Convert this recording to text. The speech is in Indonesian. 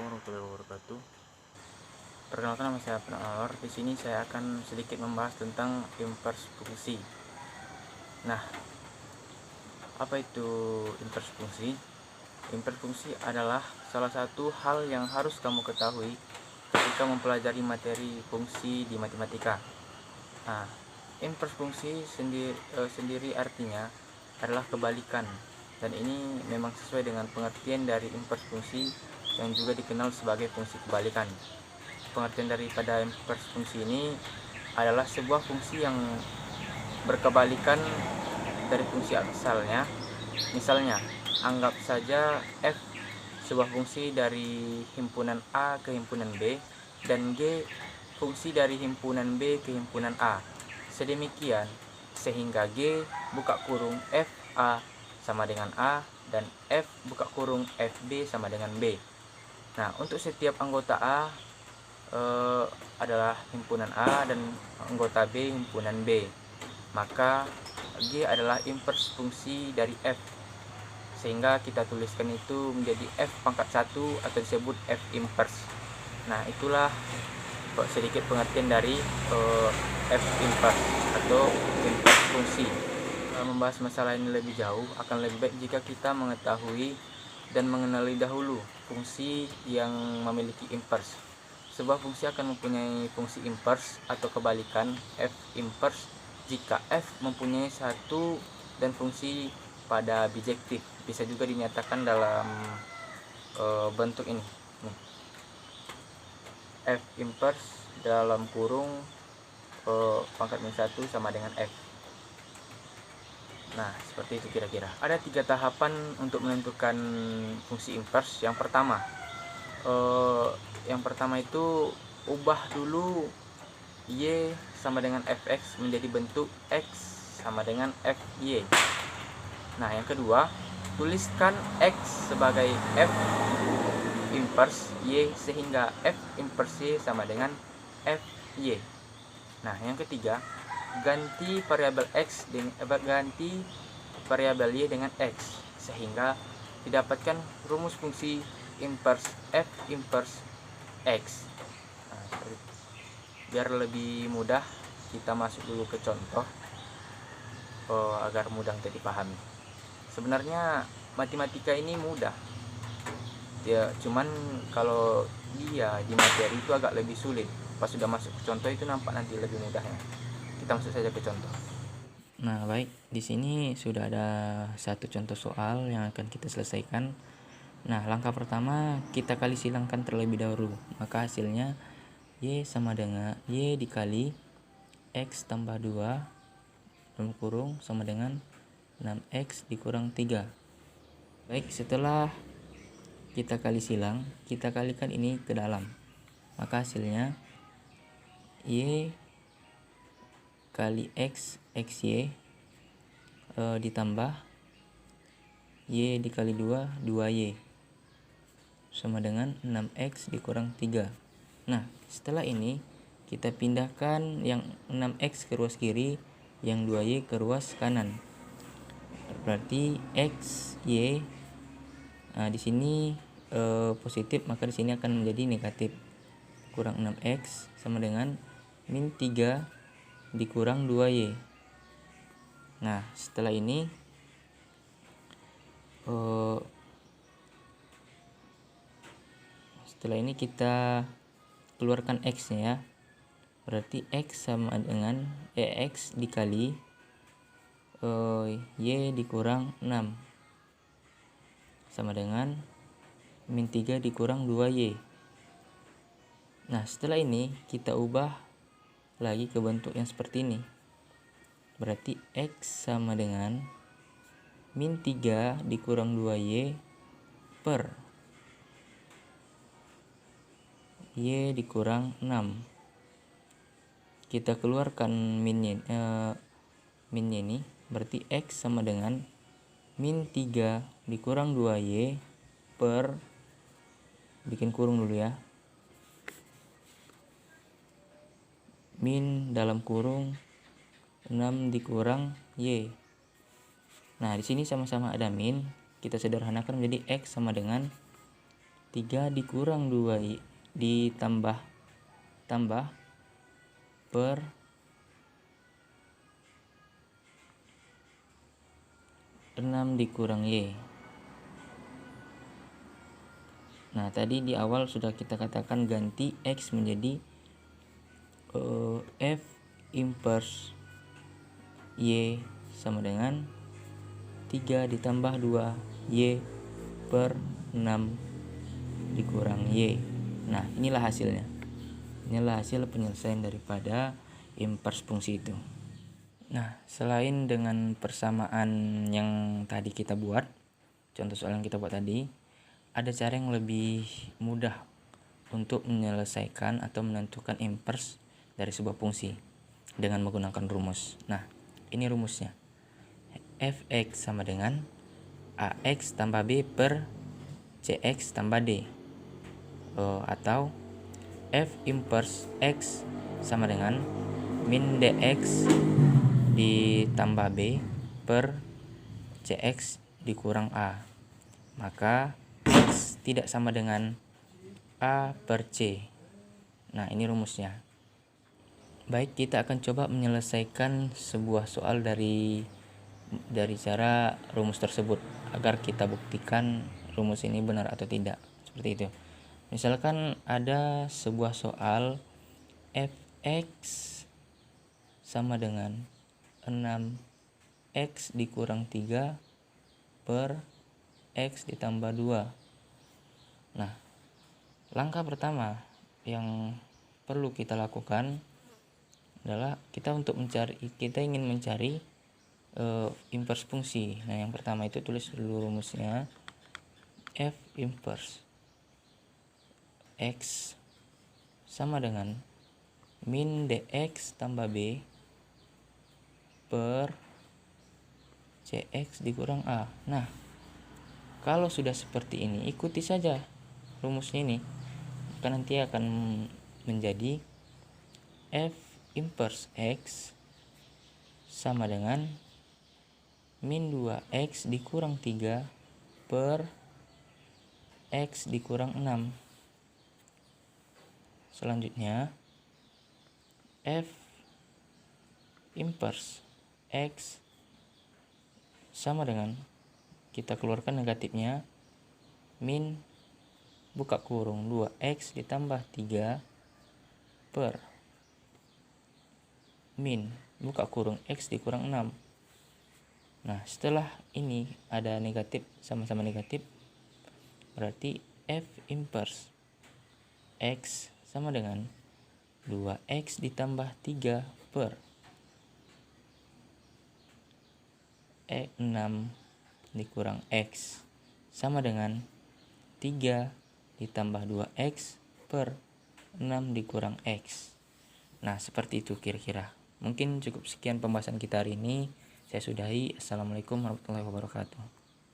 warahmatullahi wabarakatuh. Perkenalkan, nama saya Penawar. Di sini saya akan sedikit membahas tentang inverse fungsi. Nah, apa itu inverse fungsi? Inverse fungsi adalah salah satu hal yang harus kamu ketahui ketika mempelajari materi fungsi di matematika. Nah, inverse fungsi sendiri artinya adalah kebalikan, dan ini memang sesuai dengan pengertian dari inverse fungsi yang juga dikenal sebagai fungsi kebalikan. Pengertian daripada inverse fungsi ini adalah sebuah fungsi yang berkebalikan dari fungsi asalnya. Misalnya, anggap saja f sebuah fungsi dari himpunan A ke himpunan B, dan G fungsi dari himpunan B ke himpunan A. Sedemikian sehingga G buka kurung f A sama dengan A dan f buka kurung f B sama dengan B. Nah, untuk setiap anggota A adalah himpunan A dan anggota B himpunan B, maka G adalah inverse fungsi dari F, sehingga kita tuliskan itu menjadi F pangkat 1 atau disebut F inverse. Nah, itulah sedikit pengertian dari F inverse atau inverse fungsi. Membahas masalah ini lebih jauh, akan lebih baik jika kita mengetahui dan mengenali dahulu fungsi yang memiliki inverse. Sebuah fungsi akan mempunyai fungsi inverse atau kebalikan F inverse jika F mempunyai satu dan fungsi pada bijektif. Bisa juga dinyatakan dalam bentuk ini. F inverse dalam kurung pangkat min 1 sama dengan F. Nah, seperti itu kira-kira. Ada 3 tahapan untuk menentukan fungsi inverse. Yang pertama itu ubah dulu Y sama dengan fx menjadi bentuk x sama dengan fy. Nah, yang kedua, tuliskan x sebagai f inverse y sehingga f inverse y sama dengan fy. Nah, yang ketiga, ganti variabel y dengan x sehingga didapatkan rumus fungsi inverse f inverse x. Nah, biar lebih mudah, kita masuk dulu ke contoh agar mudah untuk dipahami. Sebenarnya matematika ini mudah ya, cuman kalau dia di materi itu agak lebih sulit. Pas sudah masuk ke contoh itu nampak nanti lebih mudahnya. Kita masuk saja ke contoh. Nah, baik, di sini sudah ada satu contoh soal yang akan kita selesaikan. Nah, langkah pertama kita kali silangkan terlebih dahulu. Maka hasilnya Y sama dengan Y dikali X tambah 2 dalam kurung sama dengan 6X dikurang 3. Baik, setelah kita kali silang, kita kalikan ini ke dalam. Maka hasilnya Y kali X XY ditambah Y dikali 2 2Y sama dengan 6X dikurang 3. Nah, setelah ini kita pindahkan yang 6X ke ruas kiri, yang 2Y ke ruas kanan. Berarti X, Y di sini positif, maka di sini akan menjadi negatif. Kurang 6X sama dengan min 3 dikurang 2Y. Nah, setelah ini kita keluarkan X nya ya. Berarti X sama dengan X dikali Y dikurang 6 sama dengan min 3 dikurang 2Y. Nah, setelah ini kita ubah lagi ke bentuk yang seperti ini. Berarti X sama dengan min 3 dikurang 2Y per Y dikurang 6. Kita keluarkan minnya ini, berarti X sama dengan min 3 dikurang 2Y per, bikin kurung dulu ya, min dalam kurung 6 dikurang Y. Nah, di sini sama-sama ada min, kita sederhanakan menjadi X sama dengan 3 dikurang 2 ditambah per 6 dikurang Y. Nah, tadi di awal sudah kita katakan ganti X menjadi F inverse Y sama dengan 3 ditambah 2 Y per 6 dikurang Y. Nah, inilah hasilnya. Inilah hasil penyelesaian daripada inverse fungsi itu. Nah, selain dengan persamaan yang tadi kita buat, contoh soal yang kita buat tadi, ada cara yang lebih mudah untuk menyelesaikan atau menentukan inverse dari sebuah fungsi dengan menggunakan rumus. Nah, ini rumusnya. Fx sama dengan Ax tambah B per Cx tambah D. Atau F inverse X sama dengan min Dx ditambah B per Cx dikurang A. Maka X tidak sama dengan A per C. Nah, ini rumusnya. Baik, kita akan coba menyelesaikan sebuah soal dari cara rumus tersebut agar kita buktikan rumus ini benar atau tidak. Seperti itu. Misalkan ada sebuah soal Fx sama dengan 6x dikurang 3 per x ditambah 2. Nah, langkah pertama yang perlu kita lakukan adalah kita ingin mencari inverse fungsi. Nah, yang pertama itu tulis dulu rumusnya. F inverse X sama dengan min Dx tambah B per Cx dikurang A. Nah, kalau sudah seperti ini, ikuti saja rumusnya ini. Maka nanti akan menjadi F inverse X sama dengan min 2X dikurang 3 per X dikurang 6. Selanjutnya, F inverse X sama dengan, kita keluarkan negatifnya, min buka kurung 2X ditambah 3 per min buka kurung X dikurang 6. Nah, setelah ini ada negatif, sama-sama negatif, berarti F inverse X sama dengan 2X ditambah 3 per 6 dikurang X sama dengan 3 ditambah 2X per 6 dikurang X. Nah, seperti itu kira-kira. Mungkin cukup sekian pembahasan kita hari ini. Saya sudahi. Assalamualaikum warahmatullahi wabarakatuh.